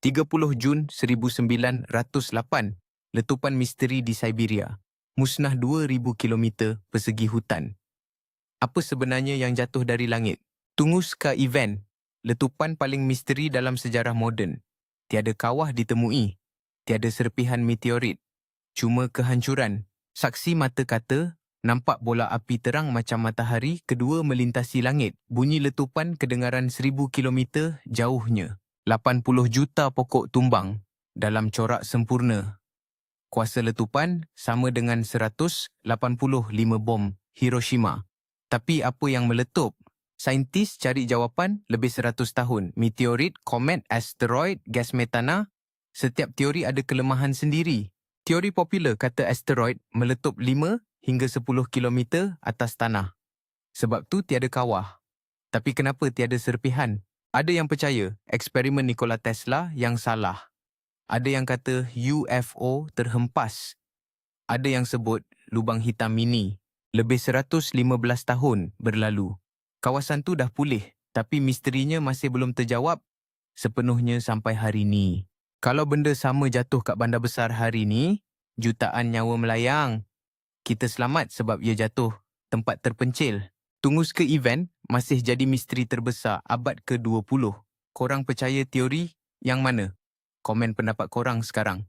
30 Jun 1908, letupan misteri di Siberia. Musnah 2,000 kilometer persegi hutan. Apa sebenarnya yang jatuh dari langit? Tunguska event, letupan paling misteri dalam sejarah moden. Tiada kawah ditemui. Tiada serpihan meteorit. Cuma kehancuran. Saksi mata kata, nampak bola api terang macam matahari kedua melintasi langit. Bunyi letupan kedengaran 1,000 kilometer jauhnya. 80 juta pokok tumbang dalam corak sempurna. Kuasa letupan sama dengan 185 bom Hiroshima. Tapi apa yang meletup? Saintis cari jawapan lebih 100 tahun. Meteorit, komet, asteroid, gas metana. Setiap teori ada kelemahan sendiri. Teori popular kata asteroid meletup 5 hingga 10 kilometer atas tanah. Sebab tu tiada kawah. Tapi kenapa tiada serpihan? Ada yang percaya eksperimen Nikola Tesla yang salah. Ada yang kata UFO terhempas. Ada yang sebut lubang hitam mini. Lebih 115 tahun berlalu. Kawasan tu dah pulih, tapi misterinya masih belum terjawab sepenuhnya sampai hari ni. Kalau benda sama jatuh kat bandar besar hari ni, jutaan nyawa melayang. Kita selamat sebab ia jatuh tempat terpencil. Tunguska event masih jadi misteri terbesar abad ke-20. Korang percaya teori yang mana? Komen pendapat korang sekarang.